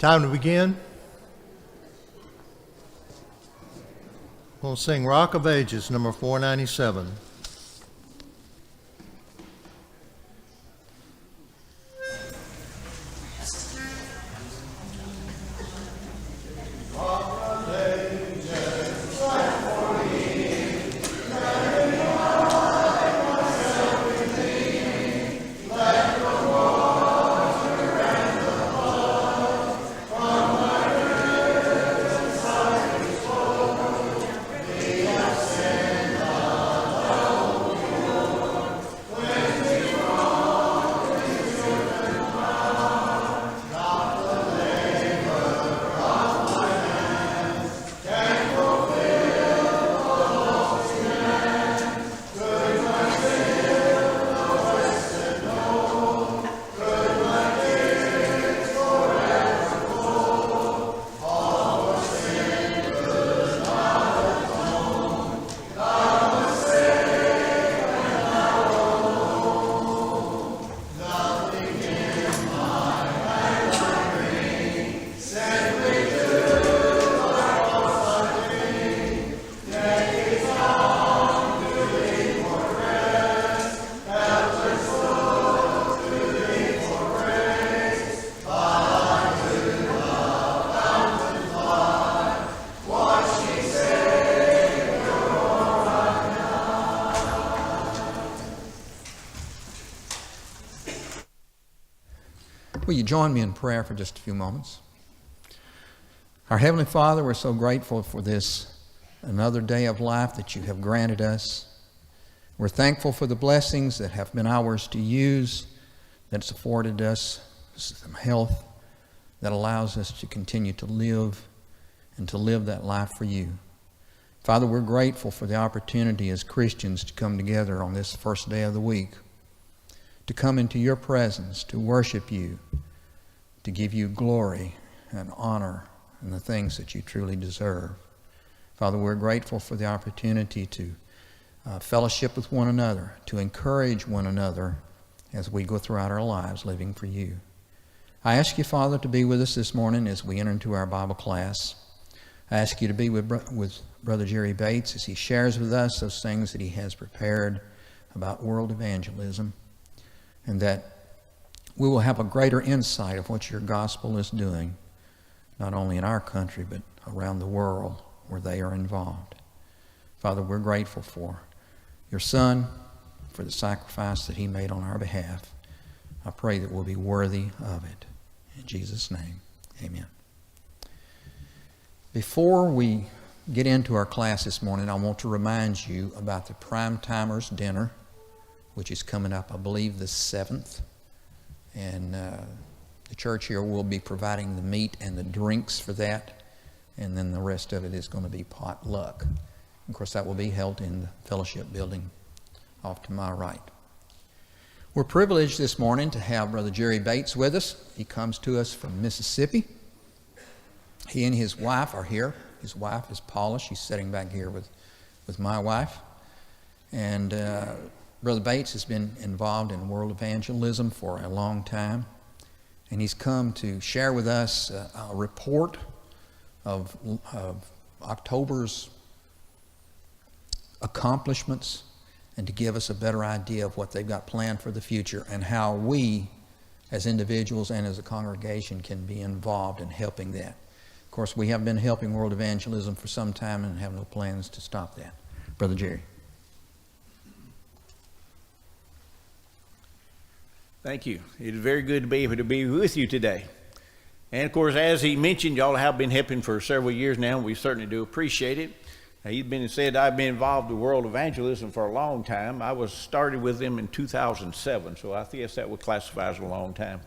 Time to begin. We'll sing Rock of Ages, number 497. Will you join me in prayer for just a few moments? Our Heavenly Father, we're so grateful for this another day of life that you have granted us. We're thankful for the blessings that have been ours to use, that's afforded us some health that allows us to continue to live and to live that life for you. Father, we're grateful for the opportunity as Christians to come together on this first day of the week, to come into your presence, to worship you, to give you glory and honor and the things that you truly deserve. Father, we're grateful for the opportunity to fellowship with one another, to encourage one another as we go throughout our lives living for you. I ask you, Father, to be with us this morning as we enter into our Bible class. I ask you to be with Brother Jerry Bates as he shares with us those things that he has prepared about world evangelism, and that we will have a greater insight of what your gospel is doing, not only in our country, but around the world where they are involved. Father, we're grateful for your Son, for the sacrifice that he made on our behalf. I pray that we'll be worthy of it. In Jesus' name, amen. Before we get into our class this morning, I want to remind you about the Prime Timers Dinner, which is coming up, I believe, the 7th. And the church here will be providing the meat and the drinks for that. And then the rest of it is going to be potluck. Of course, that will be held in the fellowship building off to my right. We're privileged this morning to have Brother Jerry Bates with us. He comes to us from Mississippi. He and his wife are here. His wife is Paula. She's sitting back here with my wife. And Brother Bates has been involved in world evangelism for a long time, and he's come to share with us a report of October's accomplishments and to give us a better idea of what they've got planned for the future and how we as individuals and as a congregation can be involved in helping that. Of course, we have been helping world evangelism for some time and have no plans to stop that. Brother Jerry. Thank you. It is very good to be able to be with you today. And of course, as he mentioned, y'all have been helping for several years now, and we certainly do appreciate it. I've been involved in world evangelism for a long time. I was started with them in 2007, so I guess that would classify as a long time.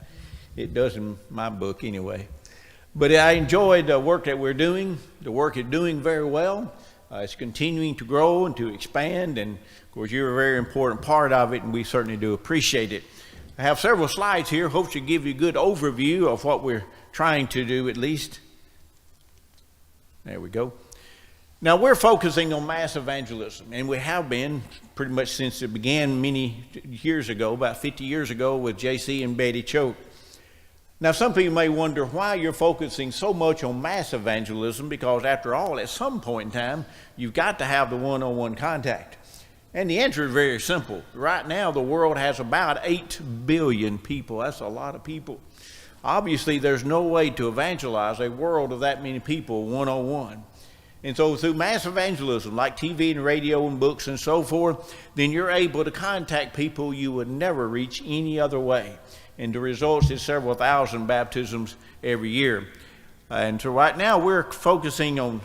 It does in my book anyway. But I enjoyed the work that we're doing. The work is doing very well. It's continuing to grow and to expand, and of course, you're a very important part of it, and we certainly do appreciate it. I have several slides here. Hope to give you a good overview of what we're trying to do at least. There we go. Now, we're focusing on mass evangelism, and we have been pretty much since it began many years ago, about 50 years ago with J.C. and Betty Choate. Now, some people may wonder why you're focusing so much on mass evangelism, because after all, at some point in time, you've got to have the one-on-one contact. And the answer is very simple. Right now, the world has about 8 billion people. That's a lot of people. Obviously, there's no way to evangelize a world of that many people one-on-one. And so through mass evangelism, like TV and radio and books and so forth, then you're able to contact people you would never reach any other way. And the results is several thousand baptisms every year. And so right now we're focusing on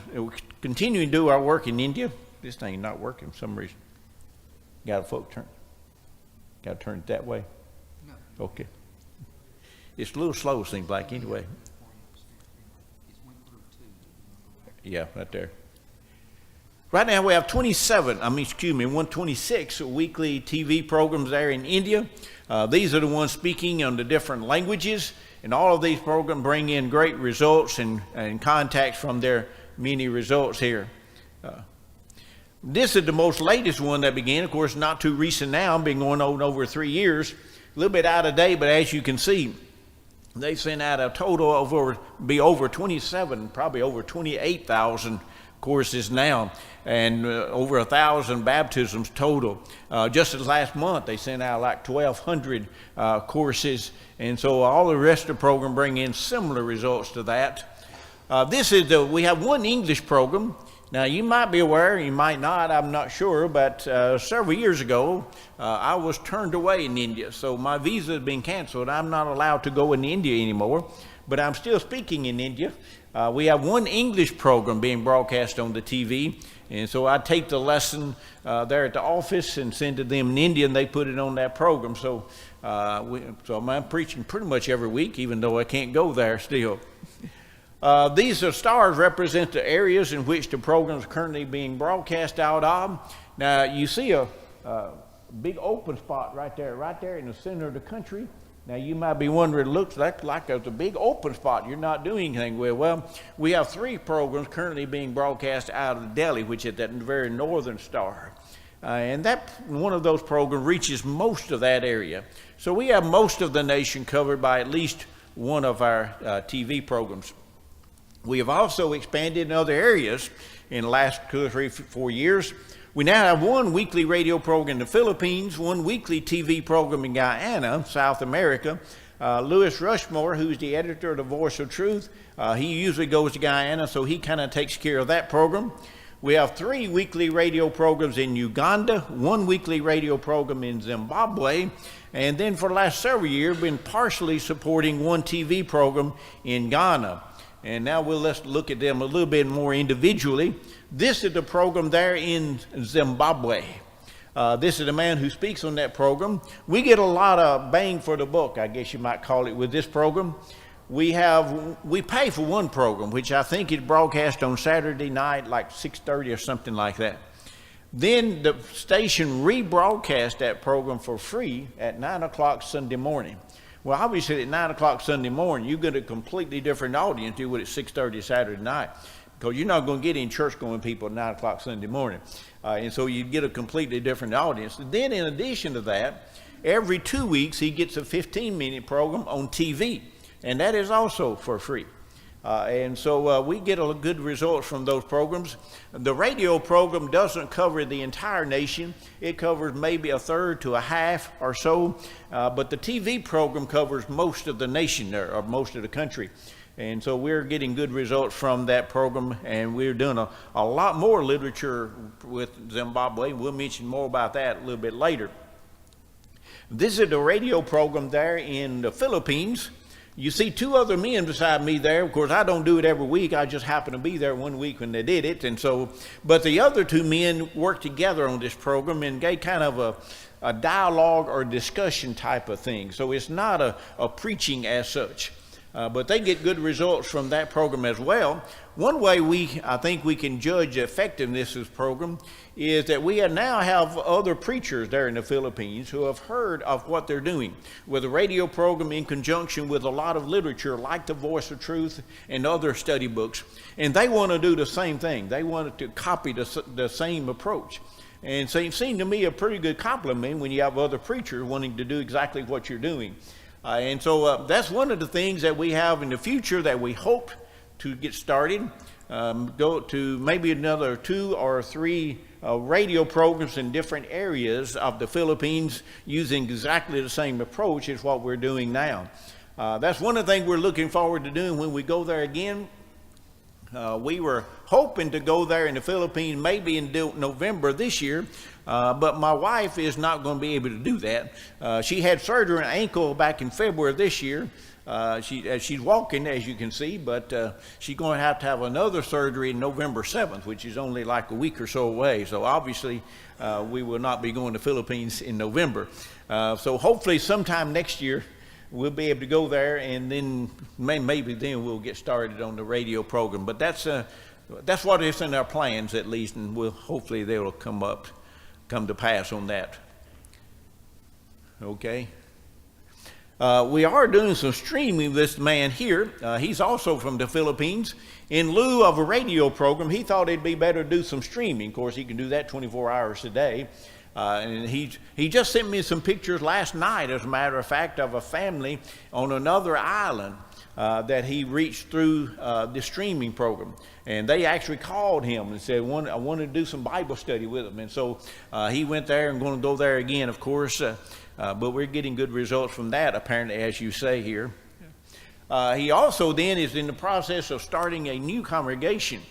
continuing to do our work in India. This thing is not working for some reason. Got to turn it that way? No. Okay. It's a little slow, seems like, anyway. Yeah, right there. Right now we have 126 weekly TV programs there in India. These are the ones speaking on the different languages, and all of these programs bring in great results and contacts from their many results here. This is the most latest one that began, of course, not too recent now, been going on over 3 years. A little bit out of date, but as you can see, they sent out a total of over 27, probably over 28,000 courses now, and over 1,000 baptisms total. Just as last month, they sent out like 1,200 courses, and so all the rest of the program bring in similar results to that. We have one English program. Now, you might be aware, you might not, I'm not sure, but several years ago, I was turned away in India. So my visa has been canceled. I'm not allowed to go in India anymore, but I'm still speaking in India. We have one English program being broadcast on the TV, and so I take the lesson there at the office and send to them in India, and they put it on that program. So, I'm preaching pretty much every week, even though I can't go there still. These are stars represent the areas in which the program is currently being broadcast out of. Now, you see a big open spot right there in the center of the country. Now, you might be wondering, it looks like there's a big open spot. You're not doing anything with. Well, we have 3 programs currently being broadcast out of Delhi, which is that very northern star. And that one of those programs reaches most of that area. So we have most of the nation covered by at least one of our TV programs. We have also expanded in other areas in the last 2 or 3, 4 years. We now have one weekly radio program in the Philippines, one weekly TV program in Guyana, South America. Louis Rushmore, who's the editor of The Voice of Truth, he usually goes to Guyana, so he kind of takes care of that program. We have 3 weekly radio programs in Uganda, 1 weekly radio program in Zimbabwe, and then for the last several years, been partially supporting 1 TV program in Ghana. And now let's look at them a little bit more individually. This is the program there in Zimbabwe. This is the man who speaks on that program. We get a lot of bang for the buck, I guess you might call it, with this program. We pay for one program, which I think is broadcast on Saturday night, like 6:30 or something like that. Then the station rebroadcasts that program for free at 9 o'clock Sunday morning. Well, obviously at 9 o'clock Sunday morning, you get a completely different audience than you would at 6:30 Saturday night, because you're not going to get any church-going people at 9 o'clock Sunday morning. And so you get a completely different audience. And then in addition to that, every 2 weeks he gets a 15-minute program on TV, and that is also for free. And so we get a good results from those programs. The radio program doesn't cover the entire nation. It covers maybe a third to a half or so. But the TV program covers most of the nation there, or most of the country. And so we're getting good results from that program, and we're doing a lot more literature with Zimbabwe. We'll mention more about that a little bit later. This is the radio program there in the Philippines. You see 2 other men beside me there. Of course, I don't do it every week. I just happen to be there one week when they did it. And so, but the other 2 men work together on this program, and they kind of a dialogue or discussion type of thing. So it's not a preaching as such. But they get good results from that program as well. One way I think we can judge the effectiveness of this program is that we now have other preachers there in the Philippines who have heard of what they're doing with a radio program in conjunction with a lot of literature like The Voice of Truth and other study books. And they want to do the same thing. They want to copy the same approach. And so it seemed to me a pretty good compliment when you have other preachers wanting to do exactly what you're doing. And so that's one of the things that we have in the future that we hope to get started. Go to maybe another 2 or 3 radio programs in different areas of the Philippines using exactly the same approach as what we're doing now. That's one of the things we're looking forward to doing when we go there again. We were hoping to go there in the Philippines maybe in November this year, but my wife is not going to be able to do that. She had surgery on her ankle back in February of this year. She's walking, as you can see, but she's going to have another surgery in November 7th, which is only like a week or so away. So obviously, we will not be going to the Philippines in November. So hopefully sometime next year, we'll be able to go there, and then maybe then we'll get started on the radio program. But that's what is in our plans, at least, and hopefully they will come to pass on that. Okay. We are doing some streaming with this man here. He's also from the Philippines. In lieu of a radio program, he thought it'd be better to do some streaming. Of course, he can do that 24 hours a day. And he just sent me some pictures last night, as a matter of fact, of a family on another island that he reached through the streaming program. And they actually called him and said, I want to do some Bible study with them. And so he went there and going to go there again, of course. But we're getting good results from that, apparently, as you say here. He also then is in the process of starting a new congregation.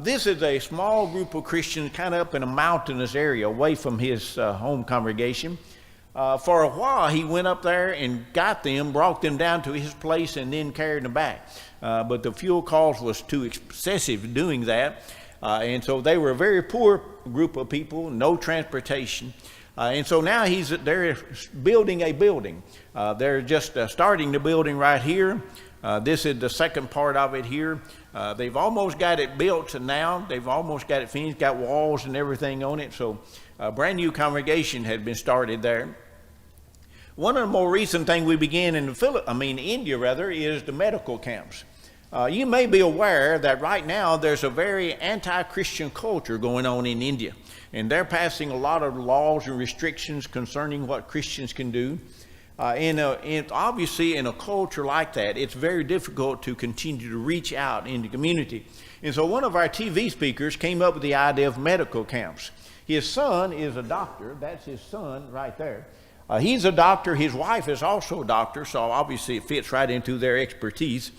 This is a small group of Christians kind of up in a mountainous area away from his home congregation. For a while, he went up there and got them, brought them down to his place, and then carried them back. But the fuel cost was too excessive doing that. And so they were a very poor group of people, no transportation. And so now they're building a building. They're just starting the building right here. This is the second part of it here. They've almost got it built now. They've almost got it finished, got walls and everything on it. So a brand new congregation had been started there. One of the more recent things we began in India is the medical camps. You may be aware that right now there's a very anti-Christian culture going on in India. And they're passing a lot of laws and restrictions concerning what Christians can do. And obviously in a culture like that, it's very difficult to continue to reach out in the community. And so one of our TV speakers came up with the idea of medical camps. His son is a doctor. That's his son right there. He's a doctor. His wife is also a doctor, so obviously it fits right into their expertise.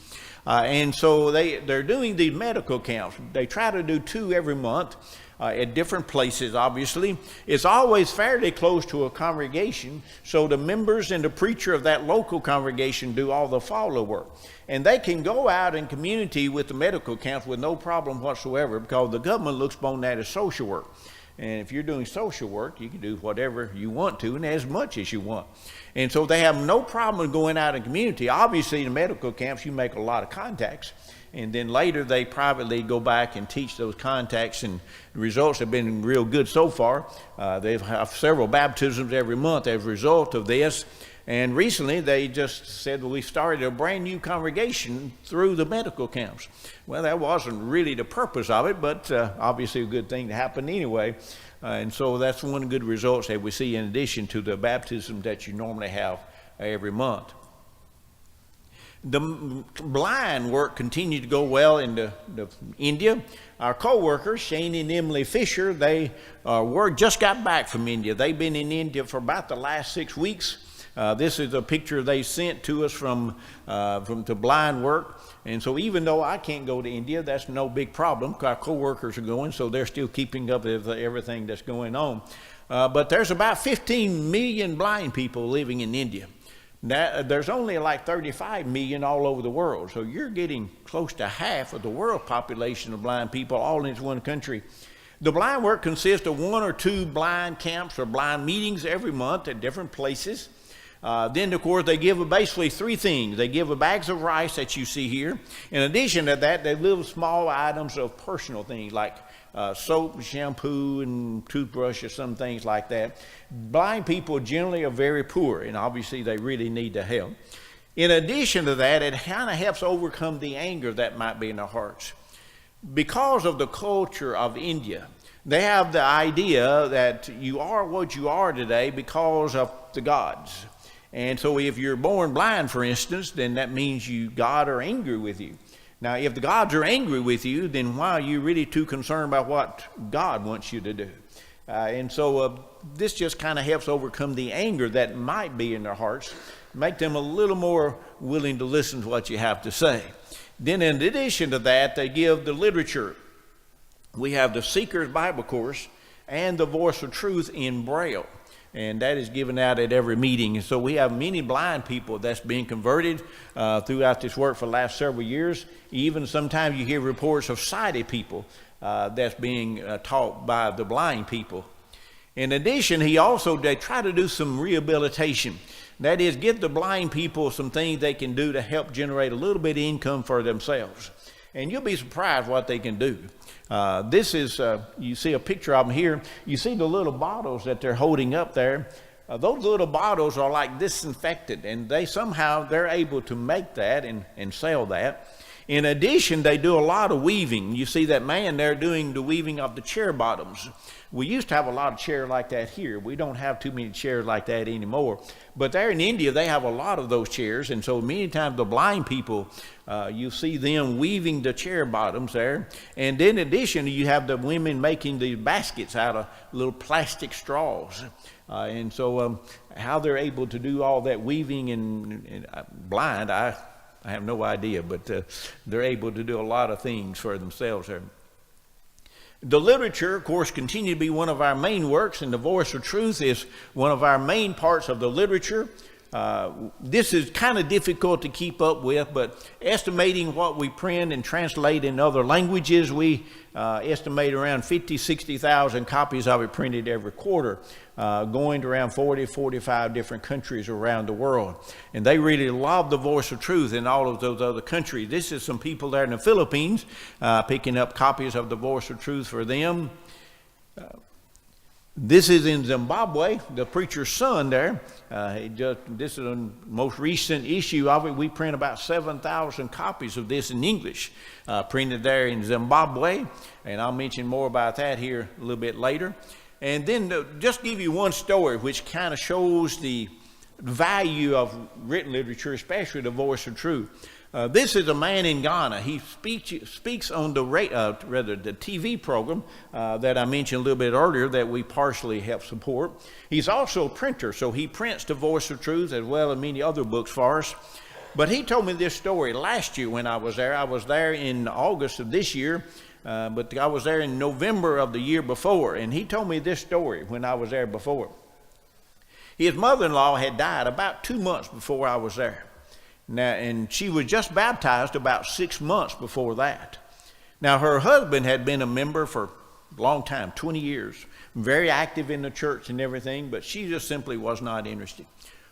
And so they're doing these medical camps. They try to do 2 every month. At different places, obviously. It's always fairly close to a congregation, so the members and the preacher of that local congregation do all the follow work. And they can go out in community with the medical camps with no problem whatsoever, because the government looks upon that as social work. And if you're doing social work, you can do whatever you want to and as much as you want. And so they have no problem going out in community. Obviously, in the medical camps, you make a lot of contacts. And then later they privately go back and teach those contacts, and the results have been real good so far. They have several baptisms every month as a result of this. And recently they just said, well, we started a brand new congregation through the medical camps. Well, that wasn't really the purpose of it, but obviously a good thing to happen anyway. And so that's one good results that we see in addition to the baptism that you normally have every month. The blind work continued to go well in India. Our co-workers, Shane and Emily Fisher, they just got back from India. They've been in India for about the last 6 weeks. This is a picture they sent to us from the blind work. And so even though I can't go to India, that's no big problem. Our co-workers are going, so they're still keeping up with everything that's going on. But there's about 15 million blind people living in India. Now, there's only like 35 million all over the world, so you're getting close to half of the world population of blind people all in this one country. The blind work consists of 1 or 2 blind camps or blind meetings every month at different places. Then, of course, they give basically 3 things. They give bags of rice that you see here. In addition to that, they little small items of personal things like soap, shampoo, and toothbrush, or some things like that. Blind people generally are very poor, and obviously they really need the help. In addition to that, it kind of helps overcome the anger that might be in their hearts. Because of the culture of India, they have the idea that you are what you are today because of the gods. And so if you're born blind, for instance, then that means God are angry with you. Now, if the gods are angry with you, then why are you really too concerned about what God wants you to do? And so this just kind of helps overcome the anger that might be in their hearts, make them a little more willing to listen to what you have to say. Then in addition to that, they give the literature. We have the Seeker's Bible Course and the Voice of Truth in Braille. And that is given out at every meeting. And so we have many blind people that's being converted throughout this work for the last several years. Even sometimes you hear reports of sighted people that's being taught by the blind people. In addition, they try to do some rehabilitation. That is, give the blind people some things they can do to help generate a little bit of income for themselves. And you'll be surprised what they can do. This is, you see a picture of them here. You see the little bottles that they're holding up there. Those little bottles are like disinfected, and they're able to make that and sell that. In addition, they do a lot of weaving. You see that man there doing the weaving of the chair bottoms. We used to have a lot of chairs like that here. We don't have too many chairs like that anymore. But there in India, they have a lot of those chairs. And so many times the blind people, you see them weaving the chair bottoms there. And then in addition, you have the women making the baskets out of little plastic straws. And so how they're able to do all that weaving and blind, I have no idea. But they're able to do a lot of things for themselves there. The literature, of course, continue to be one of our main works, and the Voice of Truth is one of our main parts of the literature. This is kind of difficult to keep up with, but estimating what we print and translate in other languages, we estimate around 60,000 copies of it printed every quarter, going to around 45 different countries around the world. And they really love the Voice of Truth in all of those other countries. This is some people there in the Philippines picking up copies of the Voice of Truth for them. This is in Zimbabwe, the preacher's son there. This is the most recent issue of it. We print about 7,000 copies of this in English, printed there in Zimbabwe. And I'll mention more about that here a little bit later. And then just give you one story which kind of shows the value of written literature, especially the Voice of Truth. This is a man in Ghana. He speaks on the TV program that I mentioned a little bit earlier that we partially help support. He's also a printer, so he prints the Voice of Truth as well as many other books for us. But he told me this story last year when I was there. I was there in August of this year, but I was there in November of the year before. And he told me this story when I was there before. His mother-in-law had died about 2 months before I was there. Now, and she was just baptized about 6 months before that. Now, her husband had been a member for a long time, 20 years, very active in the church and everything, but she just simply was not interested.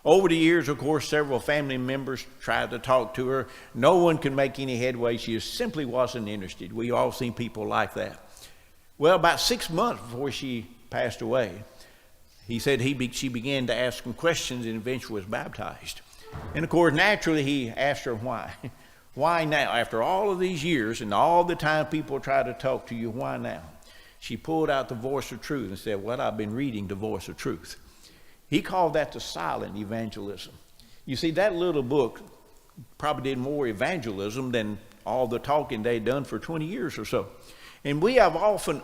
Over the years, of course, several family members tried to talk to her. No one could make any headway. She just simply wasn't interested. We all seen people like that. Well, about 6 months before she passed away, he said she began to ask him questions and eventually was baptized. And of course, naturally, he asked her why. Why now? After all of these years and all the time people try to talk to you, why now? She pulled out the Voice of Truth and said, well, I've been reading the Voice of Truth. He called that the silent evangelism. You see, that little book probably did more evangelism than all the talking they'd done for 20 years or so. And we have often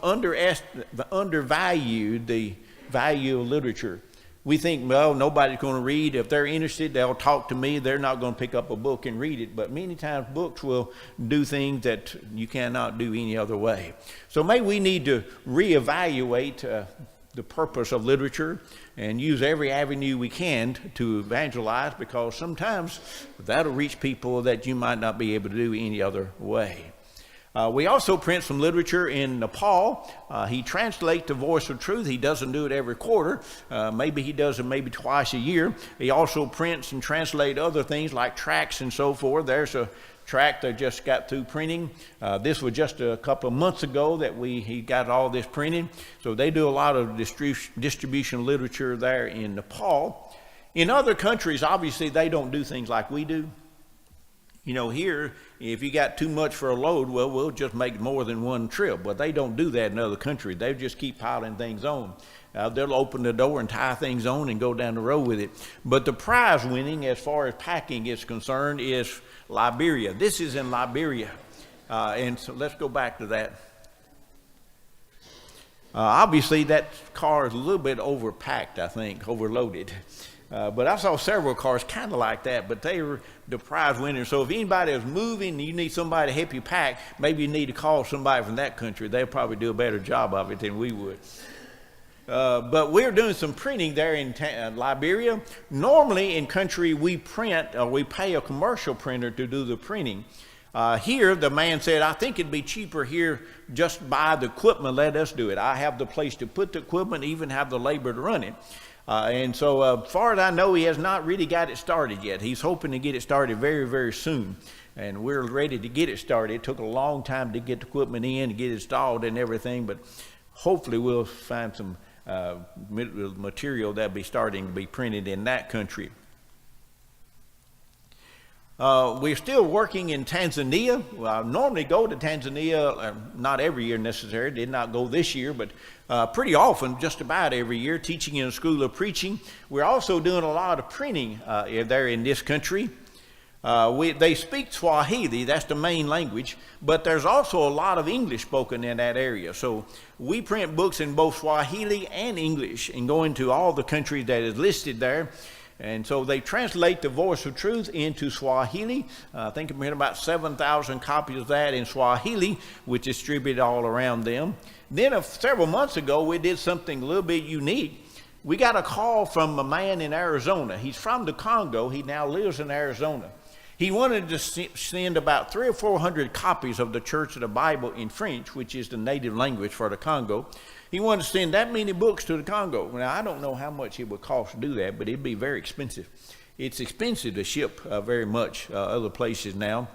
undervalued the value of literature. We think, well, nobody's going to read. If they're interested, they'll talk to me. They're not going to pick up a book and read it. But many times books will do things that you cannot do any other way. So maybe we need to reevaluate the purpose of literature and use every avenue we can to evangelize, because sometimes that'll reach people that you might not be able to do any other way. We also print some literature in Nepal. He translates the Voice of Truth. He doesn't do it every quarter. Maybe he does it maybe twice a year. He also prints and translates other things like tracts and so forth. There's a tract that just got through printing. This was just a couple of months ago that he got all this printed. So they do a lot of distribution literature there in Nepal. In other countries, obviously, they don't do things like we do. You know, here, if you got too much for a load, well, we'll just make more than one trip. But they don't do that in other countries. They just keep piling things on. They'll open the door and tie things on and go down the road with it. But the prize winning, as far as packing is concerned, is Liberia. This is in Liberia. And so let's go back to that. Obviously, that car is a little bit overpacked, I think, overloaded. But I saw several cars kind of like that, but they were the prize winners. So if anybody is moving and you need somebody to help you pack, maybe you need to call somebody from that country. They'll probably do a better job of it than we would. But we're doing some printing there in Liberia. Normally in country we print, or we pay a commercial printer to do the printing. Here the man said, I think it'd be cheaper here, just buy the equipment, let us do it. I have the place to put the equipment, even have the labor to run it. And so as far as I know, he has not really got it started yet. He's hoping to get it started very, very soon. And we're ready to get it started. It took a long time to get the equipment in, to get it installed and everything, but hopefully we'll find some material that'll be starting to be printed in that country. We're still working in Tanzania. Well, I normally go to Tanzania, not every year necessarily, did not go this year, but pretty often, just about every year, teaching in a school of preaching. We're also doing a lot of printing there in this country. They speak Swahili, that's the main language, but there's also a lot of English spoken in that area. So we print books in both Swahili and English and go into all the countries that is listed there. And so they translate the Voice of Truth into Swahili. I think we had about 7,000 copies of that in Swahili, which is distributed all around them. Then several months ago, we did something a little bit unique. We got a call from a man in Arizona. He's from the Congo. He now lives in Arizona. He wanted to send about 300 or 400 copies of the Church of the Bible in French, which is the native language for the Congo. He wanted to send that many books to the Congo. Now, I don't know how much it would cost to do that, but it'd be very expensive. It's expensive to ship very much other places now.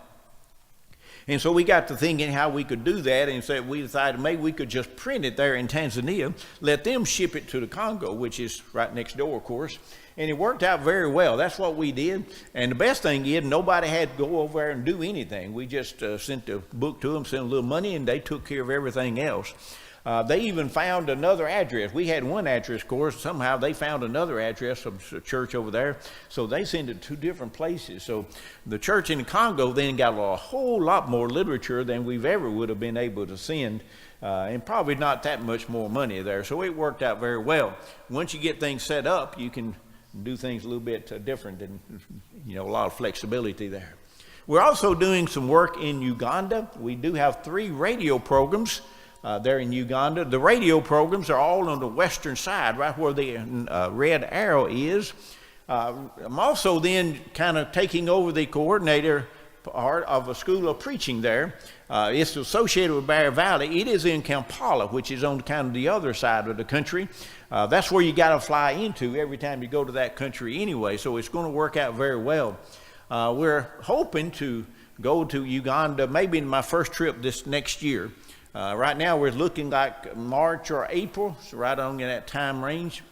And so we got to thinking how we could do that, and so we decided maybe we could just print it there in Tanzania, let them ship it to the Congo, which is right next door, of course. And it worked out very well. That's what we did. And the best thing is nobody had to go over there and do anything. We just sent the book to them, sent them a little money, and they took care of everything else. They even found another address. We had one address, of course. Somehow they found another address of the church over there. So they sent it to 2 different places. So the church in the Congo then got a whole lot more literature than we've ever would have been able to send. And probably not that much more money there. So it worked out very well. Once you get things set up, you can do things a little bit different, and a lot of flexibility there. We're also doing some work in Uganda. We do have 3 radio programs there in Uganda. The radio programs are all on the western side, right where the red arrow is. I'm also then kind of taking over the coordinator part of a school of preaching there. It's associated with Bear Valley. It is in Kampala, which is on kind of the other side of the country. That's where you got to fly into every time you go to that country anyway, so it's going to work out very well. We're hoping to go to Uganda maybe in my first trip this next year. Right now we're looking like March or April, so right on in that time range.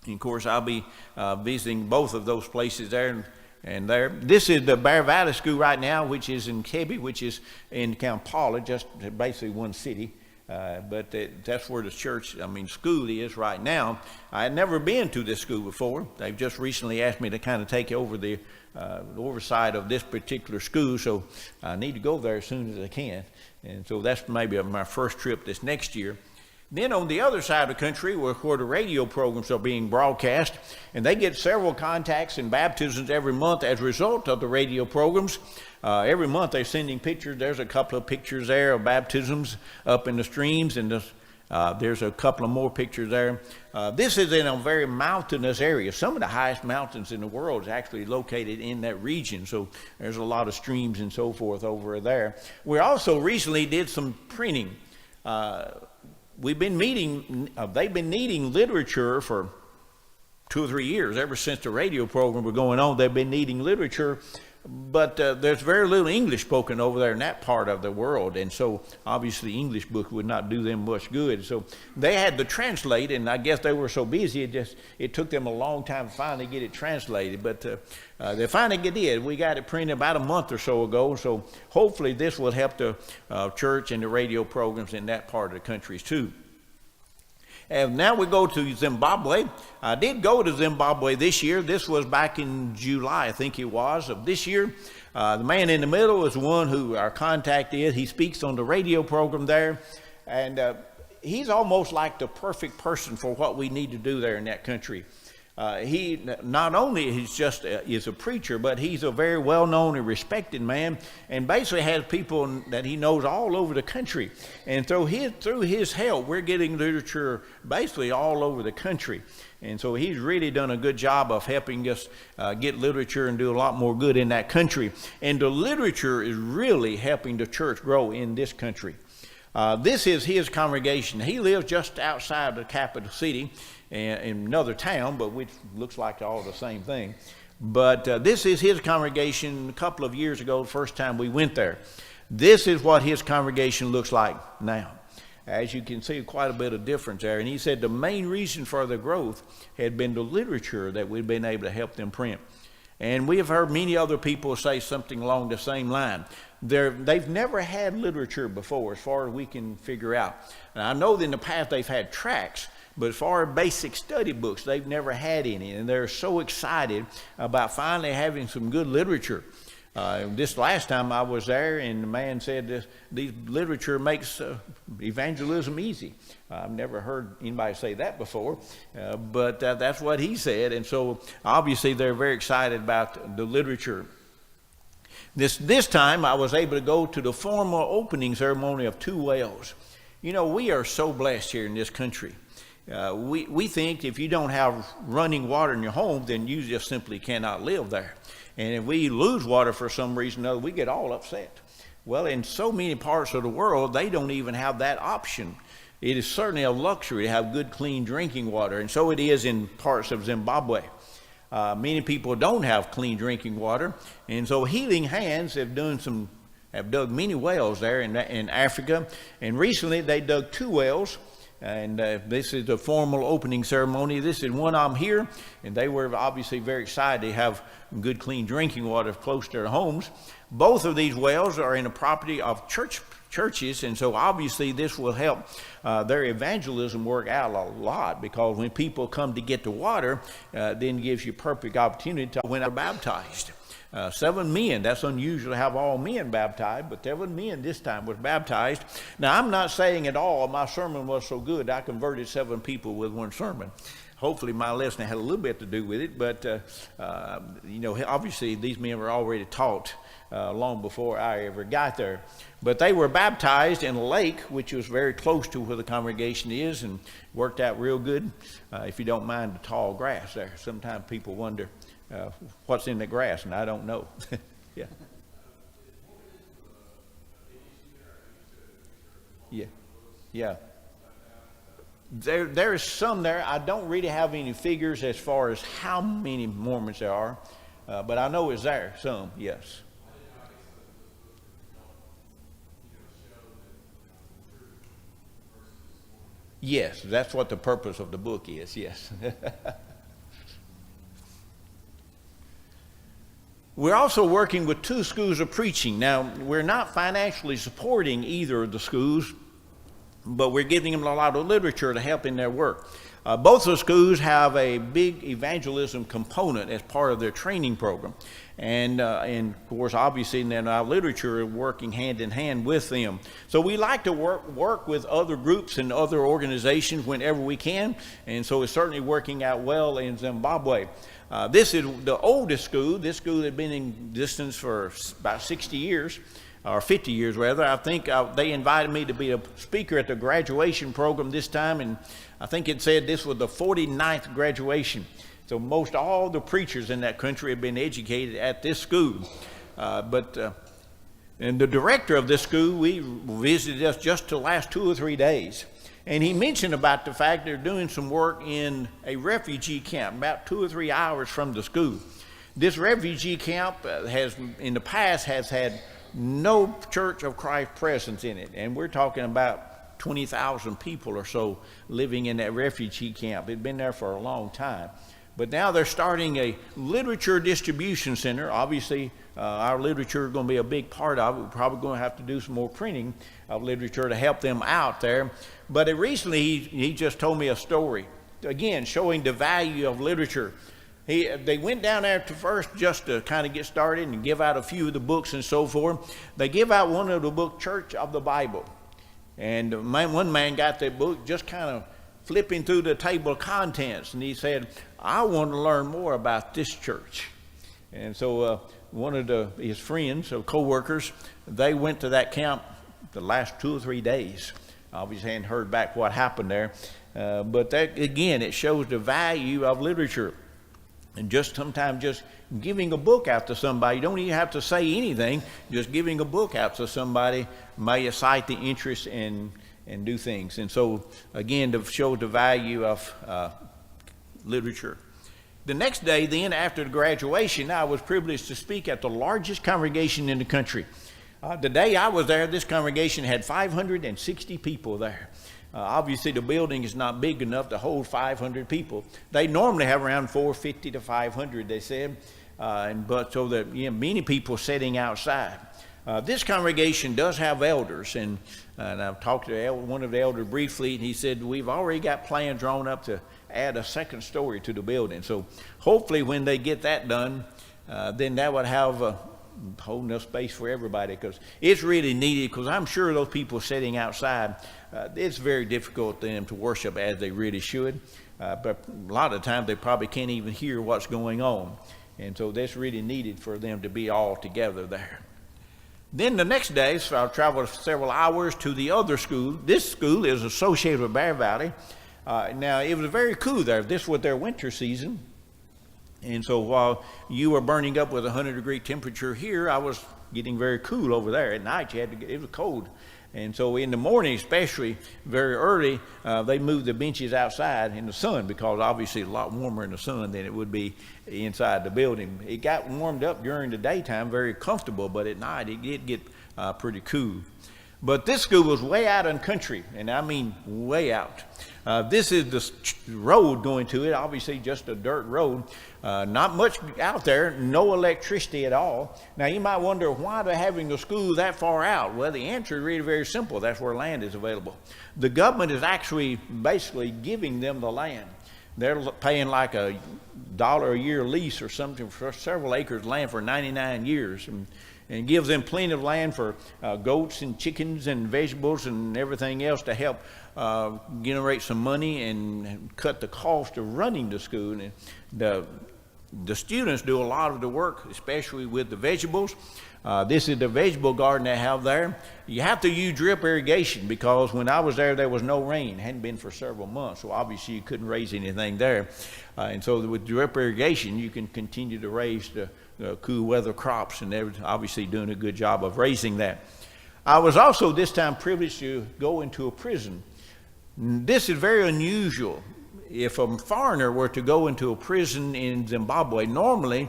And of course I'll be visiting both of those places there and there. This is the Bear Valley School right now, which is in Kebbi, which is in Kampala, just basically one city. But that's where the school is right now. I had never been to this school before. They've just recently asked me to kind of take over the oversight of this particular school, so I need to go there as soon as I can. And so that's maybe my first trip this next year. Then on the other side of the country, where the radio programs are being broadcast, and they get several contacts and baptisms every month as a result of the radio programs. Every month they're sending pictures. There's a couple of pictures there of baptisms up in the streams, and there's a couple of more pictures there. This is in a very mountainous area. Some of the highest mountains in the world is actually located in that region, so there's a lot of streams and so forth over there. We also recently did some printing. They've been needing literature for 2 or 3 years. Ever since the radio program was going on, they've been needing literature but there's very little English spoken over there in that part of the world, and so obviously English books would not do them much good. So they had to translate, and I guess they were so busy it took them a long time to finally get it translated. But they finally did. We got it printed about a month or so ago, so hopefully this will help the church and the radio programs in that part of the country too. And now we go to Zimbabwe. I did go to Zimbabwe this year. This was back in July, I think it was, of this year. The man in the middle is the one who our contact is. He speaks on the radio program there. And he's almost like the perfect person for what we need to do there in that country. He not only is a preacher, but he's a very well-known and respected man, and basically has people that he knows all over the country. And through his help, we're getting literature basically all over the country. And so he's really done a good job of helping us get literature and do a lot more good in that country. And the literature is really helping the church grow in this country. This is his congregation. He lives just outside the capital city in another town, but which looks like all the same thing. But this is his congregation a couple of years ago, the first time we went there. This is what his congregation looks like now. As you can see, quite a bit of difference there. And he said the main reason for the growth had been the literature that we've been able to help them print. And we have heard many other people say something along the same line. They've never had literature before, as far as we can figure out. And I know that in the past they've had tracts, but as far as basic study books, they've never had any. And they're so excited about finally having some good literature. This last time I was there, and the man said this literature makes evangelism easy. I've never heard anybody say that before, but that's what he said. And so obviously they're very excited about the literature. This time I was able to go to the formal opening ceremony of 2 wells. You know, we are so blessed here in this country. We think if you don't have running water in your home, then you just simply cannot live there. And if we lose water for some reason or other, we get all upset. Well, in so many parts of the world, they don't even have that option. It is certainly a luxury to have good, clean drinking water, and so it is in parts of Zimbabwe. Many people don't have clean drinking water, and so Healing Hands have dug many wells there in Africa, and recently they dug 2 wells. And this is the formal opening ceremony. This is one of them here, and they were obviously very excited to have good, clean drinking water close to their homes. Both of these wells are in the property of churches, and so obviously this will help their evangelism work out a lot, because when people come to get the water, then gives you perfect opportunity to when they're baptized. 7 men, that's unusual to have all men baptized, but 7 men this time was baptized. Now, I'm not saying at all my sermon was so good I converted 7 people with one sermon. Hopefully my lesson had a little bit to do with it, but you know, obviously these men were already taught long before I ever got there. But they were baptized in a lake, which was very close to where the congregation is, and worked out real good, if you don't mind the tall grass there. Sometimes people wonder what's in the grass, and I don't know. Yeah. Yeah. Yeah. There is some there. I don't really have any figures as far as how many Mormons there are, but I know it's there, some, yes. Yes, that's what the purpose of the book is, yes. We're also working with 2 schools of preaching. Now, we're not financially supporting either of the schools, but we're giving them a lot of literature to help in their work. Both of the schools have a big evangelism component as part of their training program. And of course, obviously, then our literature is working hand in hand with them. So we like to work with other groups and other organizations whenever we can. And so it's certainly working out well in Zimbabwe. This is the oldest school. This school has been in existence for about 60 years, or 50 years rather. I think they invited me to be a speaker at the graduation program this time, and I think it said this was the 49th graduation. So most all the preachers in that country have been educated at this school. And the director of this school, we visited us just the last 2 or 3 days. And he mentioned about the fact they're doing some work in a refugee camp about 2 or 3 hours from the school. This refugee camp has, in the past, has had no Church of Christ presence in it. And we're talking about 20,000 people or so living in that refugee camp. It'd been there for a long time. But now they're starting a literature distribution center. Obviously, our literature is going to be a big part of it. We're probably going to have to do some more printing of literature to help them out there. But recently, he just told me a story, again, showing the value of literature. They went down there to first just to kind of get started and give out a few of the books and so forth. They give out one of the book, Church of the Bible. And one man got that book just kind of flipping through the table of contents, and he said, I want to learn more about this church. And so one of his friends or co-workers, they went to that camp the last 2 or 3 days. Obviously hadn't heard back what happened there. But that, again, it shows the value of literature. And just sometimes just giving a book out to somebody, you don't even have to say anything, just giving a book out to somebody may excite the interest and do things. And so, again, to show the value of literature. The next day, then, after the graduation, I was privileged to speak at the largest congregation in the country. The day I was there, this congregation had 560 people there. Obviously, the building is not big enough to hold 500 people. They normally have around 450 to 500, they said. But so that many people sitting outside. This congregation does have elders, and I've talked to one of the elders briefly, and he said, we've already got plans drawn up to add a second story to the building. So hopefully when they get that done, then that would have hold enough space for everybody, because it's really needed, because I'm sure those people sitting outside, it's very difficult for them to worship as they really should. But a lot of times they probably can't even hear what's going on. And so that's really needed for them to be all together there. Then the next day, so I traveled several hours to the other school. This school is associated with Bear Valley. Now, it was very cool there. This was their winter season. And so while you were burning up with 100-degree temperature here, I was getting very cool over there. At night, it was cold. And so in the morning, especially very early, they moved the benches outside in the sun, because obviously it's a lot warmer in the sun than it would be inside the building. It got warmed up during the daytime, very comfortable, but at night it did get pretty cool. But this school was way out in country, and I mean way out. This is the road going to it, obviously just a dirt road. Not much out there, no electricity at all. Now you might wonder, why they're having the school that far out? Well, the answer is really very simple. That's where land is available. The government is actually basically giving them the land. They're paying like $1 a year lease or something for several acres of land for 99 years. And gives them plenty of land for goats and chickens and vegetables and everything else to help generate some money and cut the cost of running the school. And the students do a lot of the work, especially with the vegetables. This is the vegetable garden they have there. You have to use drip irrigation, because when I was there was no rain. It hadn't been for several months, so obviously you couldn't raise anything there. And so with drip irrigation, you can continue to raise the cool weather crops, and they're obviously doing a good job of raising that. I was also this time privileged to go into a prison. This is very unusual. If a foreigner were to go into a prison in Zimbabwe, normally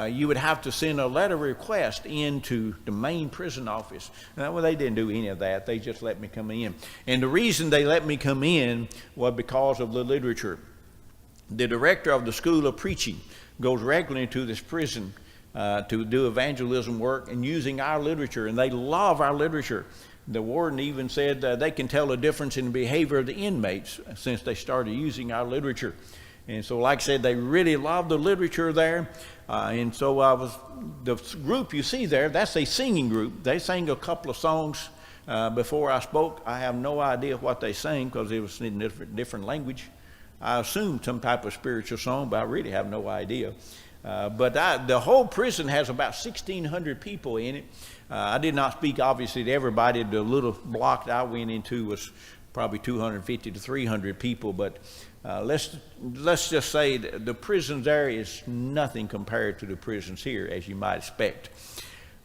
you would have to send a letter of request into the main prison office. Well, they didn't do any of that. They just let me come in. And the reason they let me come in was because of the literature. The director of the School of Preaching goes regularly to this prison to do evangelism work and using our literature, and they love our literature. The warden even said they can tell a difference in the behavior of the inmates since they started using our literature. And so, like I said, they really love the literature there. And so the group you see there, that's a singing group. They sang a couple of songs before I spoke. I have no idea what they sang, because it was in a different language. I assumed some type of spiritual song, but I really have no idea. But the whole prison has about 1,600 people in it. I did not speak, obviously, to everybody. The little block that I went into was probably 250 to 300 people. But let's just say the prisons there is nothing compared to the prisons here, as you might expect.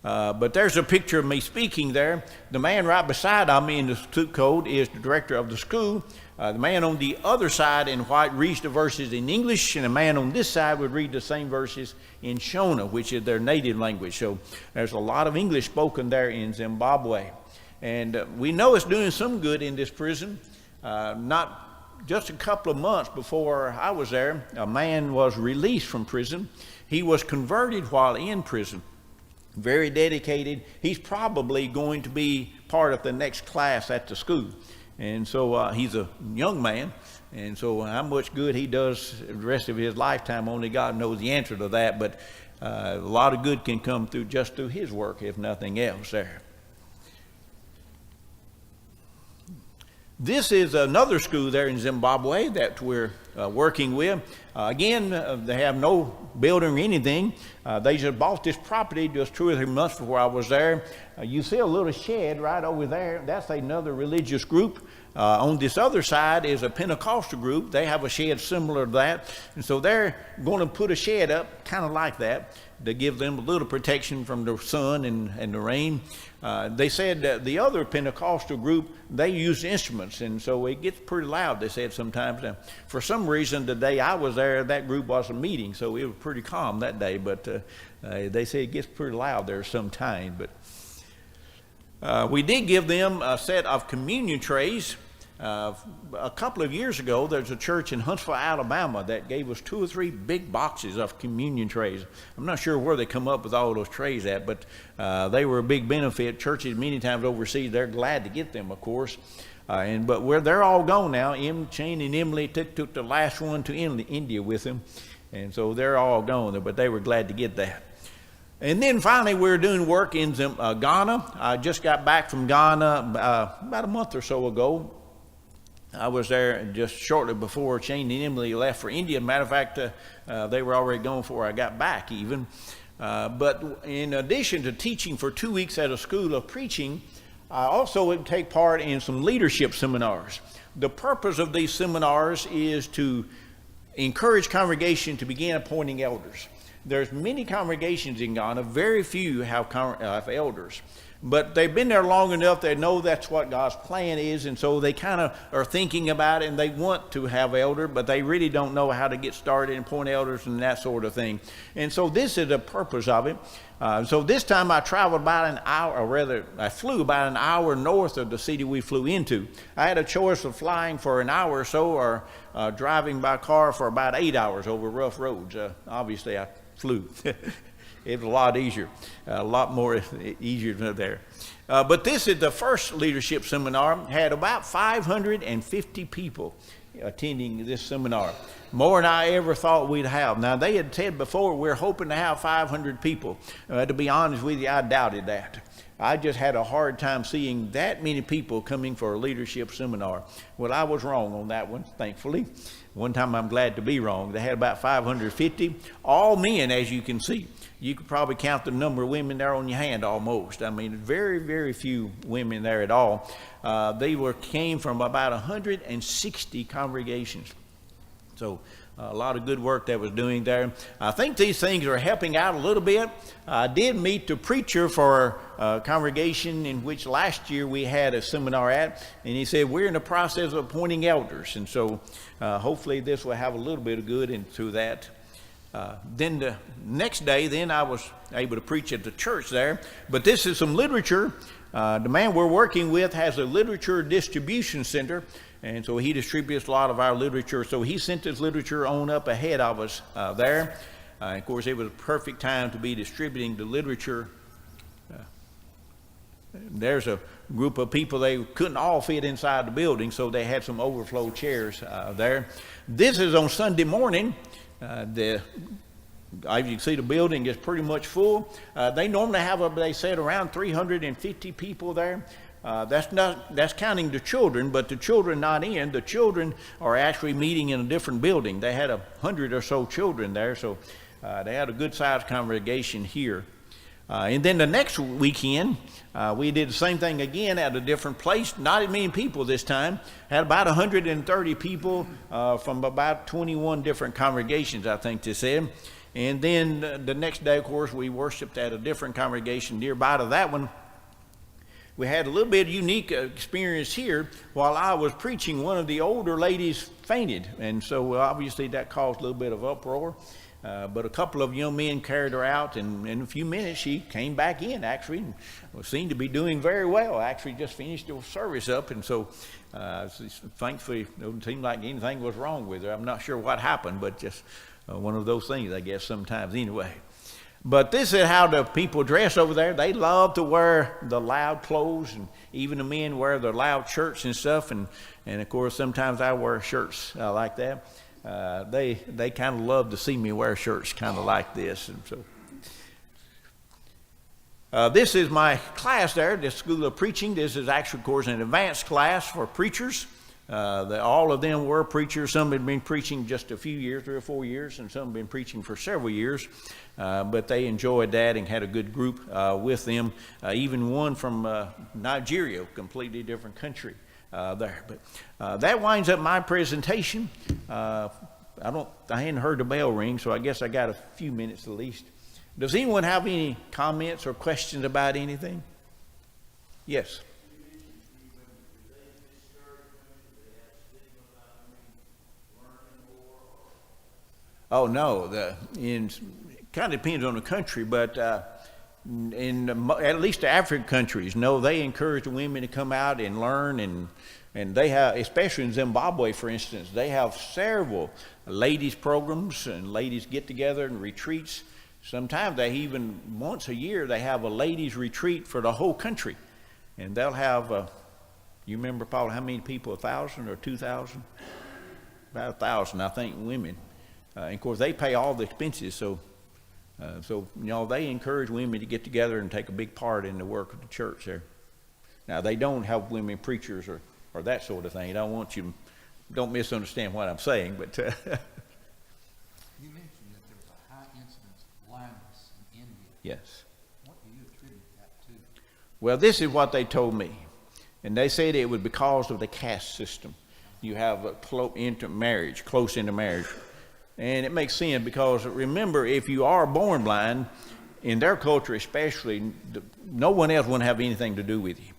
But there's a picture of me speaking there. The man right beside me in the suit coat is the director of the school. the man on the other side in white reads the verses in English, and the man on this side would read the same verses in Shona, which is their native language. So there's a lot of English spoken there in Zimbabwe. And we know it's doing some good in this prison. Not just a couple of months before I was there, a man was released from prison. He was converted while in prison. Very dedicated. He's probably going to be part of the next class at the school. And so he's a young man. And so how much good he does the rest of his lifetime, only God knows the answer to that. But a lot of good can come through just through his work, if nothing else there. This is another school there in Zimbabwe that we're working with. Again, they have no building or anything. They just bought this property just 2 or 3 months before I was there. You see a little shed right over there. That's another religious group. On this other side is a Pentecostal group. They have a shed similar to that. And so they're going to put a shed up kind of like that to give them a little protection from the sun and the rain. They said that the other Pentecostal group, they use instruments, and so it gets pretty loud, they said sometimes. Now, for some reason, the day I was there, that group wasn't meeting, so it was pretty calm that day, but they say it gets pretty loud there sometimes. But we did give them a set of communion trays. A couple of years ago, there's a church in Huntsville, Alabama that gave us 2 or 3 big boxes of communion trays. I'm not sure where they come up with all those trays at, but they were a big benefit. Churches many times overseas, they're glad to get them, of course. But they're all gone now. Shane and Emily took the last one to India with them, and so they're all gone, but they were glad to get that. And then finally, we're doing work in Ghana. I just got back from Ghana about a month or so ago. I was there just shortly before Shane and Emily left for India. Matter of fact, they were already gone before I got back even. But in addition to teaching for 2 weeks at a school of preaching, I also would take part in some leadership seminars. The purpose of these seminars is to encourage congregation to begin appointing elders. There's many congregations in Ghana, very few have elders. But they've been there long enough, they know that's what God's plan is, and so they kind of are thinking about it, and they want to have elders, but they really don't know how to get started and appoint elders and that sort of thing. And so this is the purpose of it. So this time I traveled about an hour, or rather, I flew about an hour north of the city we flew into. I had a choice of flying for an hour or so, or driving by car for about 8 hours over rough roads. Obviously, I flew. It was a lot easier, a lot more easier than there. But this is the first leadership seminar. Had about 550 people attending this seminar. More than I ever thought we'd have. Now, they had said before, we're hoping to have 500 people. To be honest with you, I doubted that. I just had a hard time seeing that many people coming for a leadership seminar. Well, I was wrong on that one, thankfully. One time I'm glad to be wrong. They had about 550, all men, as you can see. You could probably count the number of women there on your hand almost. I mean, very, very few women there at all. They came from about 160 congregations. So a lot of good work that was doing there. I think these things are helping out a little bit. I did meet the preacher for a congregation in which last year we had a seminar at, and he said, we're in the process of appointing elders. And so hopefully this will have a little bit of good through that. Then the next day, then I was able to preach at the church there. But this is some literature. The man we're working with has a literature distribution center, and so he distributes a lot of our literature. So he sent his literature on up ahead of us there. Of course, it was a perfect time to be distributing the literature. There's a group of people, they couldn't all fit inside the building, so they had some overflow chairs there. This is on Sunday morning. As you can see, the building is pretty much full. They normally have, they said, around 350 people there. That's counting the children, but the children not in. The children are actually meeting in a different building. They had 100 or so children there, so they had a good-sized congregation here. And then the next weekend, we did the same thing again at a different place. Not as many people this time. Had about 130 people from about 21 different congregations, I think they said. And then the next day, of course, we worshiped at a different congregation nearby to that one. we had a little bit of unique experience here. While I was preaching, one of the older ladies fainted, and so obviously that caused a little bit of uproar. But a couple of young men carried her out, and in a few minutes she came back in, actually, and seemed to be doing very well. Actually just finished the service up, and so thankfully it didn't seem like anything was wrong with her. I'm not sure what happened, but just one of those things, I guess, sometimes anyway. But this is how the people dress over there. They love to wear the loud clothes, and even the men wear the loud shirts and stuff. And of course, sometimes I wear shirts like that. They kind of love to see me wear shirts kind of like this. And so this is my class there, the School of Preaching. This is actually, of course, an advanced class for preachers. All of them were preachers. Some had been preaching just a few years, 3 or 4 years, and some had been preaching for several years. But they enjoyed that and had a good group with them. Even one from Nigeria, completely different country there. But that winds up my presentation. I hadn't heard the bell ring, so I guess I got a few minutes at least. Does anyone have any comments or questions about anything? Yes. Oh no, it kind of depends on the country, but at least the African countries, no, they encourage the women to come out and learn, and they have, especially in Zimbabwe, for instance, they have several ladies programs and ladies get together and retreats. Sometimes they even, once a year, they have a ladies retreat for the whole country, and they'll have, you remember, Paul, how many people, 1,000 or 2,000? About 1,000, I think, women. And of course, they pay all the expenses, so they encourage women to get together and take a big part in the work of the church there. Now, they don't have women preachers or that sort of thing. I don't want you, don't misunderstand what I'm saying, but. You mentioned that there was a high incidence of blindness in India. Yes. What do you attribute that to? Well, this is what they told me, and they said it was because of the caste system. You have a close intermarriage. And it makes sense because, remember, if you are born blind, in their culture especially, no one else wouldn't have anything to do with you,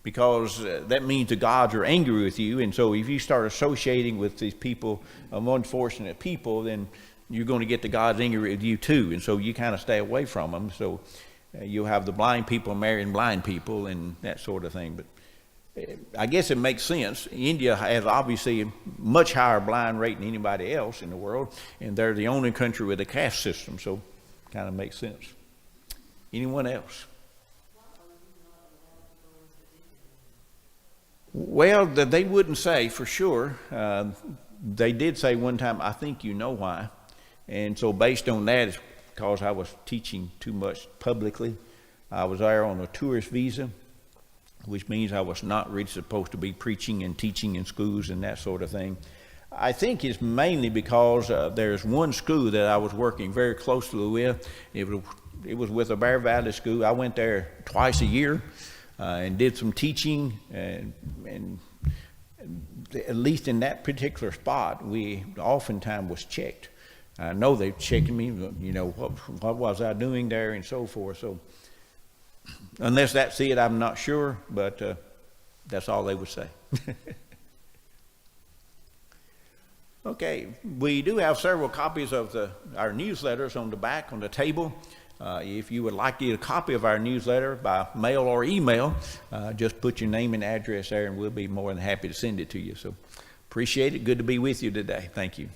because that means the gods are angry with you. And so if you start associating with these people, unfortunate people, then you're going to get the gods angry with you too. And so you kind of stay away from them. So you'll have the blind people marrying blind people and that sort of thing. But I guess it makes sense. India has obviously a much higher blind rate than anybody else in the world, and they're the only country with a caste system, so kind of makes sense. Anyone else? Well, they wouldn't say for sure. They did say one time, I think you know why. And so based on that, it's because I was teaching too much publicly. I was there on a tourist visa, which means I was not really supposed to be preaching and teaching in schools and that sort of thing. I think it's mainly because there's one school that I was working very closely with. It was with a Bear Valley school. I went there twice a year and did some teaching, and at least in that particular spot, we oftentimes was checked. I know they checking me, what was I doing there and so forth. So unless that's it, I'm not sure, but that's all they would say. Okay, we do have several copies of our newsletters on the back on the table. If you would like to get a copy of our newsletter by mail or email, just put your name and address there and we'll be more than happy to send it to you. So appreciate it. Good to be with you today. Thank you.